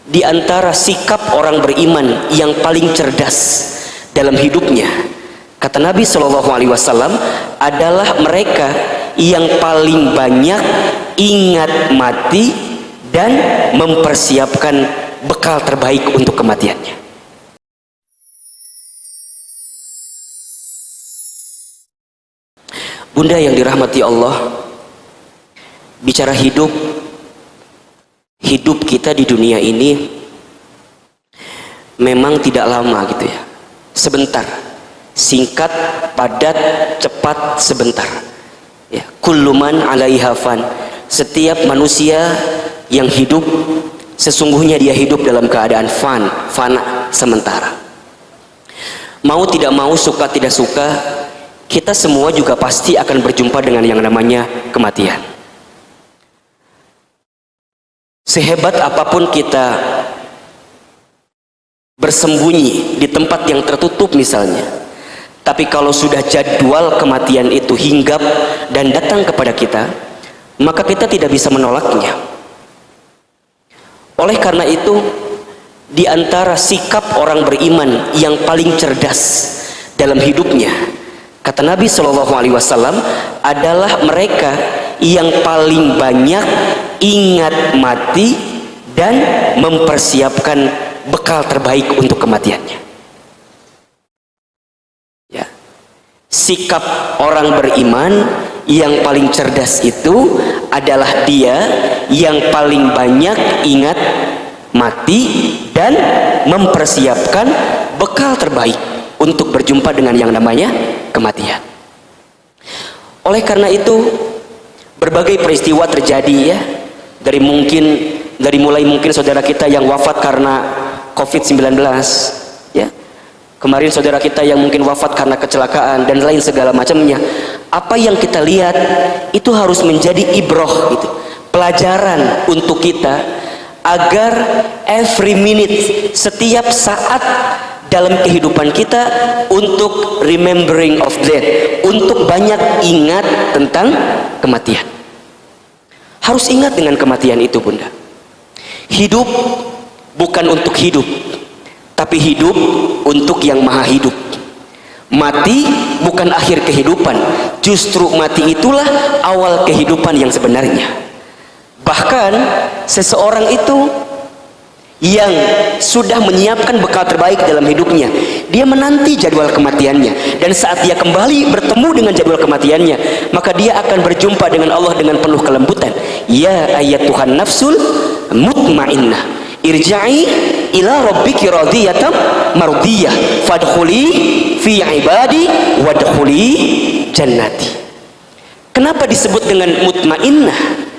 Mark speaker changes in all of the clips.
Speaker 1: di antara sikap orang beriman yang paling cerdas dalam hidupnya, kata Nabi Shallallahu Alaihi Wasallam, adalah mereka yang paling banyak ingat mati dan mempersiapkan bekal terbaik untuk kematiannya. Bunda yang dirahmati Allah, bicara hidup kita di dunia ini memang tidak lama gitu ya, sebentar, singkat, padat, cepat, sebentar ya. Kullu man 'alaiha fan, setiap manusia yang hidup sesungguhnya dia hidup dalam keadaan fana, sementara. Mau tidak mau, suka tidak suka, kita semua juga pasti akan berjumpa dengan yang namanya kematian. Sehebat apapun kita bersembunyi di tempat yang tertutup misalnya, tapi kalau sudah jadwal kematian itu hinggap dan datang kepada kita, maka kita tidak bisa menolaknya. Oleh karena itu, di antara sikap orang beriman yang paling cerdas dalam hidupnya, kata Nabi Shallallahu Alaihi Wasallam, adalah mereka yang paling banyak ingat mati dan mempersiapkan bekal terbaik untuk kematiannya. Ya. Sikap orang beriman yang paling cerdas itu adalah dia yang paling banyak ingat mati dan mempersiapkan bekal terbaik untuk berjumpa dengan yang namanya kematian. Oleh karena itu, berbagai peristiwa terjadi ya, dari mulai mungkin saudara kita yang wafat karena COVID-19 ya, kemarin saudara kita yang mungkin wafat karena kecelakaan dan lain segala macamnya. Apa yang kita lihat itu harus menjadi ibroh gitu, pelajaran untuk kita, agar every minute, setiap saat dalam kehidupan kita, untuk remembering of death, untuk banyak ingat tentang kematian. Harus ingat dengan kematian itu, Bunda. Hidup bukan untuk hidup, tapi hidup untuk yang maha hidup. Mati bukan akhir kehidupan, justru mati itulah awal kehidupan yang sebenarnya. Bahkan seseorang itu yang sudah menyiapkan bekal terbaik dalam hidupnya, dia menanti jadwal kematiannya, dan saat dia kembali bertemu dengan jadwal kematiannya, maka dia akan berjumpa dengan Allah dengan penuh kelembutan. Ya ayyatuhan nafsul mutmainnah, irja'i ila rabbiki radiyatan mardiyah, fadkhuli fi ibadi wadkhuli jannati. Kenapa disebut dengan mutmainnah?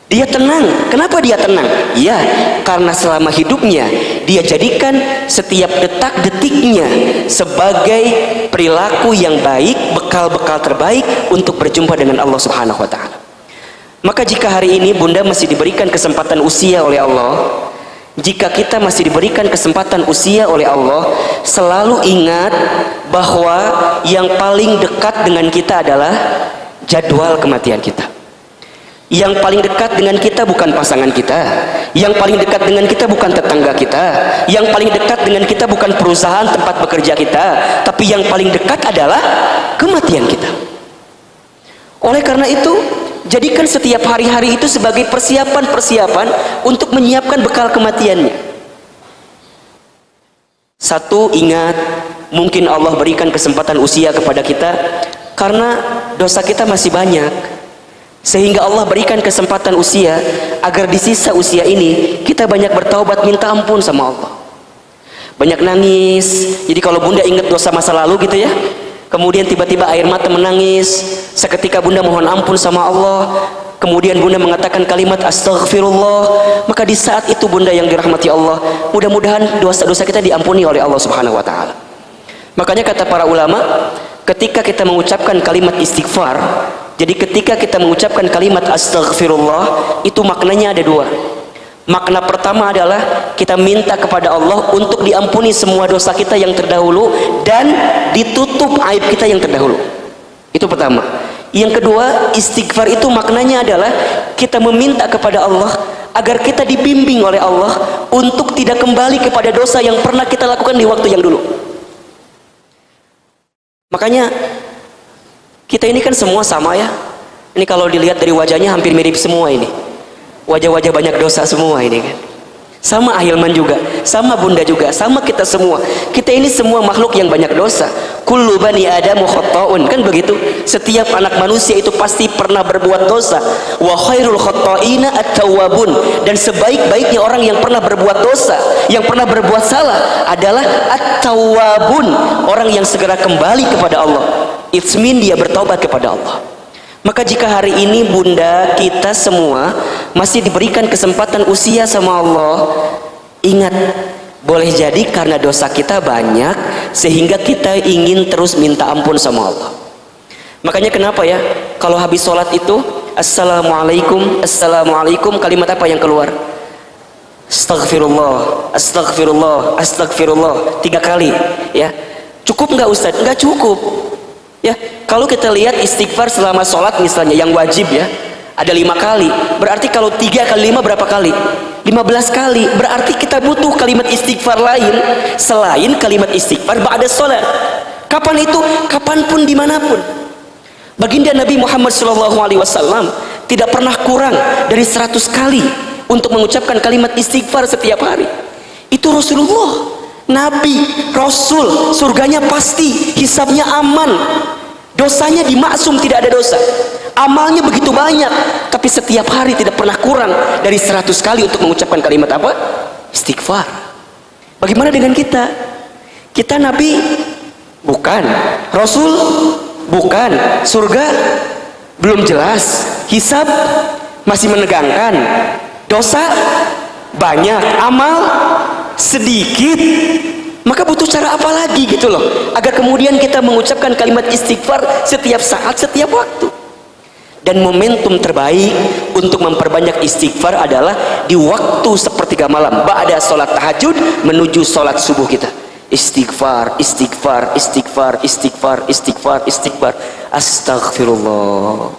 Speaker 1: Dia tenang. Kenapa dia tenang? Ya, karena selama hidupnya dia jadikan setiap detak-detiknya sebagai perilaku yang baik, bekal-bekal terbaik untuk berjumpa dengan Allah Subhanahu wa taala. Maka jika hari ini Bunda masih diberikan kesempatan usia oleh Allah, jika kita masih diberikan kesempatan usia oleh Allah, selalu ingat bahwa yang paling dekat dengan kita adalah jadwal kematian kita. Yang paling dekat dengan kita bukan pasangan kita, yang paling dekat dengan kita bukan tetangga kita, yang paling dekat dengan kita bukan perusahaan tempat bekerja kita, tapi yang paling dekat adalah kematian kita. Oleh karena itu, jadikan setiap hari-hari itu sebagai persiapan-persiapan untuk menyiapkan bekal kematiannya. Satu, ingat, mungkin Allah berikan kesempatan usia kepada kita karena dosa kita masih banyak, sehingga Allah berikan kesempatan usia agar di sisa usia ini kita banyak bertaubat, minta ampun sama Allah, banyak nangis. Jadi kalau Bunda ingat dosa masa lalu gitu ya, kemudian tiba-tiba air mata menangis, seketika Bunda mohon ampun sama Allah, kemudian Bunda mengatakan kalimat astaghfirullah, maka di saat itu Bunda yang dirahmati Allah, mudah-mudahan dosa-dosa kita diampuni oleh Allah Subhanahu wa taala. Makanya kata para ulama, ketika kita mengucapkan kalimat istighfar, jadi ketika kita mengucapkan kalimat astaghfirullah, itu maknanya ada dua. Makna pertama adalah kita minta kepada Allah untuk diampuni semua dosa kita yang terdahulu dan ditutup aib kita yang terdahulu. Itu pertama. Yang kedua, istighfar itu maknanya adalah kita meminta kepada Allah agar kita dibimbing oleh Allah untuk tidak kembali kepada dosa yang pernah kita lakukan di waktu yang dulu. Makanya kita ini kan semua sama ya. Ini kalau dilihat dari wajahnya hampir mirip semua ini. Wajah-wajah banyak dosa semua ini kan. Sama Ahilman juga, sama Bunda juga, sama kita semua. Kita ini semua makhluk yang banyak dosa. Kullu bani Adamu khata'un, kan begitu. Setiap anak manusia itu pasti pernah berbuat dosa. Wa khairul khata'ina at-tawwabun, dan sebaik-baiknya orang yang pernah berbuat dosa, yang pernah berbuat salah adalah at-tawwabun, orang yang segera kembali kepada Allah. It's mean dia bertobat kepada Allah. Maka jika hari ini Bunda, kita semua masih diberikan kesempatan usia sama Allah, ingat, boleh jadi karena dosa kita banyak sehingga kita ingin terus minta ampun sama Allah. Makanya kenapa ya, kalau habis sholat itu Assalamualaikum, Assalamualaikum, kalimat apa yang keluar? Astagfirullah, Astagfirullah, Astagfirullah, 3 kali ya. Cukup nggak Ustadz? Nggak cukup ya. Kalau kita lihat istighfar selama sholat misalnya yang wajib ya, ada 5 kali. Berarti kalau 3 kali 5 berapa kali? 15 kali. Berarti kita butuh kalimat istighfar lain selain kalimat istighfar ba'da sholat. Kapan itu? Kapanpun, dimanapun. Baginda Nabi Muhammad SAW tidak pernah kurang dari 100 kali untuk mengucapkan kalimat istighfar setiap hari. Itu Rasulullah, Nabi, Rasul, surganya pasti, hisabnya aman, dosanya dimaksum, tidak ada dosa, amalnya begitu banyak, tapi setiap hari tidak pernah kurang dari 100 kali untuk mengucapkan kalimat apa? Istighfar. Bagaimana dengan kita? Kita Nabi? Bukan. Rasul? Bukan. Surga? Belum jelas. Hisab? Masih menegangkan. Dosa? Banyak. Amal? Sedikit. Maka butuh cara apa lagi gitu loh, agar kemudian kita mengucapkan kalimat istighfar setiap saat, setiap waktu. Dan momentum terbaik untuk memperbanyak istighfar adalah di waktu sepertiga malam, ba'da sholat tahajud menuju sholat subuh kita. Istighfar, istighfar, istighfar, istighfar, istighfar, istighfar, astagfirullah.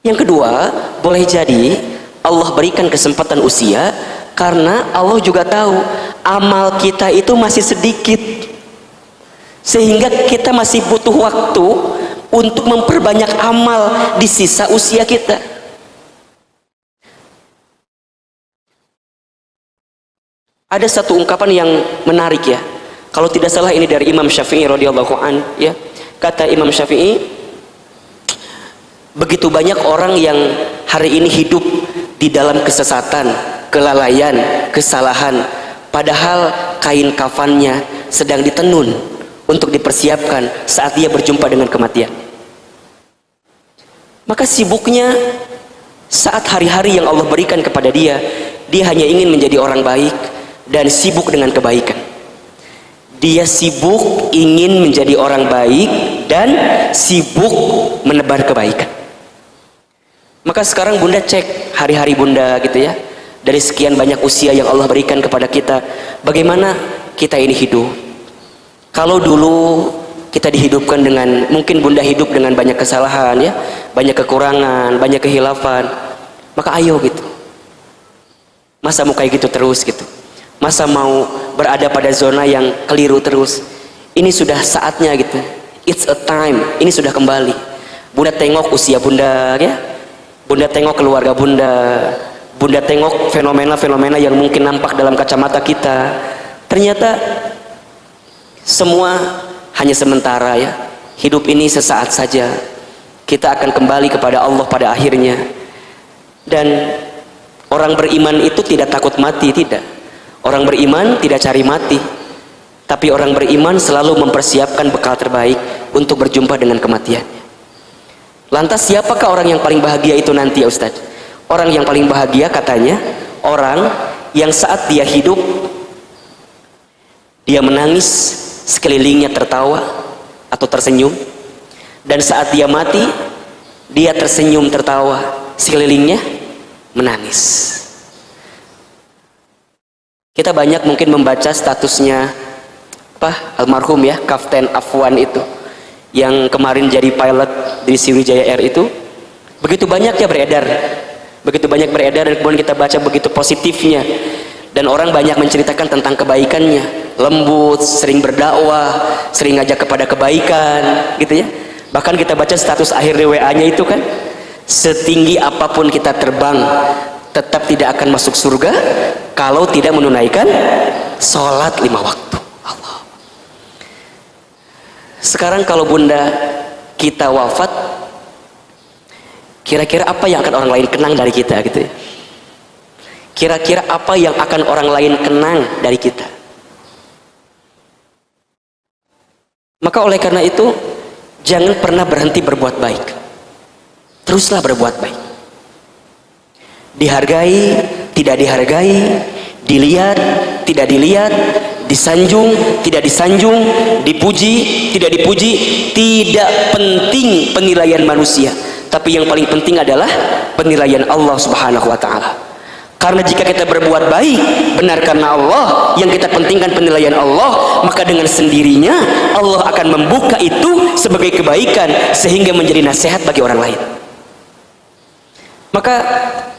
Speaker 1: Yang kedua, boleh jadi Allah berikan kesempatan usia karena Allah juga tahu amal kita itu masih sedikit, sehingga kita masih butuh waktu untuk memperbanyak amal di sisa usia kita. Ada satu ungkapan yang menarik ya, kalau tidak salah ini dari Imam Syafi'i radhiyallahu an ya. Kata Imam Syafi'i, begitu banyak orang yang hari ini hidup di dalam kesesatan, kelalaian, kesalahan, padahal kain kafannya sedang ditenun untuk dipersiapkan saat dia berjumpa dengan kematian. Maka sibuknya saat hari-hari yang Allah berikan kepada dia, dia hanya ingin menjadi orang baik dan sibuk dengan kebaikan. Dia sibuk ingin menjadi orang baik dan sibuk menebar kebaikan. Maka sekarang Bunda cek hari-hari Bunda gitu ya, dari sekian banyak usia yang Allah berikan kepada kita, bagaimana kita ini hidup. Kalau dulu kita dihidupkan dengan, mungkin Bunda hidup dengan banyak kesalahan ya, banyak kekurangan, banyak kehilafan, maka ayo gitu, masa mau kayak gitu terus gitu, masa mau berada pada zona yang keliru terus. Ini sudah saatnya gitu, it's a time, ini sudah kembali. Bunda tengok usia Bunda ya, Bunda tengok keluarga Bunda, Bunda tengok fenomena-fenomena yang mungkin nampak dalam kacamata kita, ternyata semua hanya sementara ya. Hidup ini sesaat saja, kita akan kembali kepada Allah pada akhirnya. Dan orang beriman itu tidak takut mati, tidak. Orang beriman tidak cari mati, tapi orang beriman selalu mempersiapkan bekal terbaik untuk berjumpa dengan kematian. Lantas siapakah orang yang paling bahagia itu nanti ya Ustadz? Orang yang paling bahagia katanya orang yang saat dia hidup dia menangis, sekelilingnya tertawa atau tersenyum, dan saat dia mati dia tersenyum tertawa, sekelilingnya menangis. Kita banyak mungkin membaca statusnya almarhum ya, Kapten Afwan itu yang kemarin jadi pilot di Sriwijaya Air itu. Begitu banyak ya beredar begitu banyak beredar dan kemudian kita baca begitu positifnya, dan orang banyak menceritakan tentang kebaikannya, lembut, sering berdakwah, sering ngajak kepada kebaikan gitu ya. Bahkan kita baca status akhir di WA-nya itu kan, setinggi apapun kita terbang tetap tidak akan masuk surga kalau tidak menunaikan sholat 5 waktu. Allah. Sekarang kalau bunda kita wafat, kira-kira apa yang akan orang lain kenang dari kita gitu ya? Kira-kira apa yang akan orang lain kenang dari kita? Maka oleh karena itu, jangan pernah berhenti berbuat baik. Teruslah berbuat baik. Dihargai, tidak dihargai, dilihat, tidak dilihat, disanjung, tidak disanjung, dipuji, tidak dipuji, tidak penting penilaian manusia, tapi yang paling penting adalah penilaian Allah Subhanahu wa taala. Karena jika kita berbuat baik benar karena Allah, yang kita pentingkan penilaian Allah, maka dengan sendirinya Allah akan membuka itu sebagai kebaikan sehingga menjadi nasihat bagi orang lain. Maka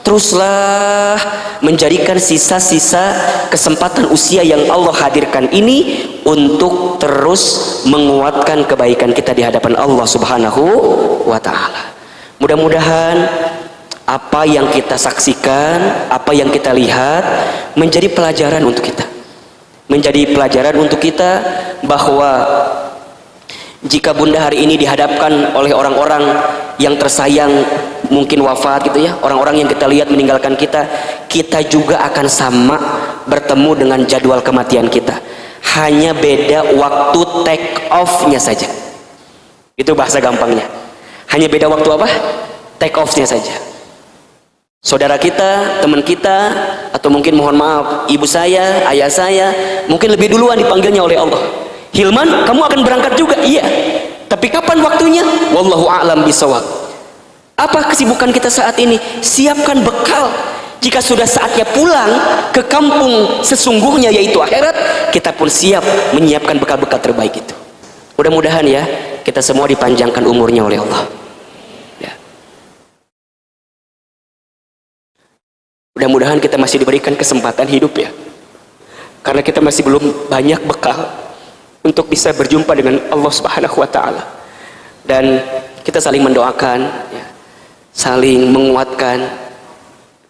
Speaker 1: teruslah menjadikan sisa-sisa kesempatan usia yang Allah hadirkan ini untuk terus menguatkan kebaikan kita di hadapan Allah Subhanahu wa taala. Mudah-mudahan apa yang kita saksikan, apa yang kita lihat menjadi pelajaran untuk kita. Menjadi pelajaran untuk kita bahwa jika bunda hari ini dihadapkan oleh orang-orang yang tersayang mungkin wafat gitu ya, orang-orang yang kita lihat meninggalkan kita, kita juga akan sama bertemu dengan jadwal kematian kita. Hanya beda waktu take off-nya saja. Itu bahasa gampangnya. Hanya beda waktu apa? Take off-nya saja. Saudara kita, teman kita, atau mungkin mohon maaf, ibu saya, ayah saya, mungkin lebih duluan dipanggilnya oleh Allah. Hilman, kamu akan berangkat juga? Iya. Tapi kapan waktunya? Wallahu a'lam bishawab. Apa kesibukan kita saat ini? Siapkan bekal. Jika sudah saatnya pulang ke kampung sesungguhnya yaitu akhirat, kita pun siap menyiapkan bekal-bekal terbaik itu. Mudah-mudahan ya, kita semua dipanjangkan umurnya oleh Allah. Ya. Mudah-mudahan kita masih diberikan kesempatan hidup ya. Karena kita masih belum banyak bekal untuk bisa berjumpa dengan Allah Subhanahu wa taala. Dan kita saling mendoakan ya, saling menguatkan,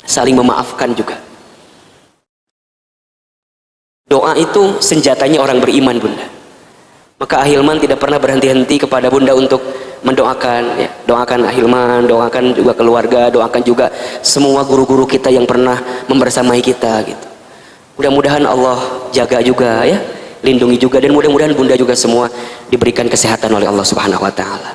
Speaker 1: saling memaafkan juga. Doa itu senjatanya orang beriman bunda. Maka Ahilman tidak pernah berhenti-henti kepada bunda untuk mendoakan ya. Doakan Ahilman, doakan juga keluarga, doakan juga semua guru-guru kita yang pernah membersamai kita gitu. Mudah-mudahan Allah jaga juga ya, lindungi juga, dan mudah-mudahan bunda juga semua diberikan kesehatan oleh Allah Subhanahu wa taala.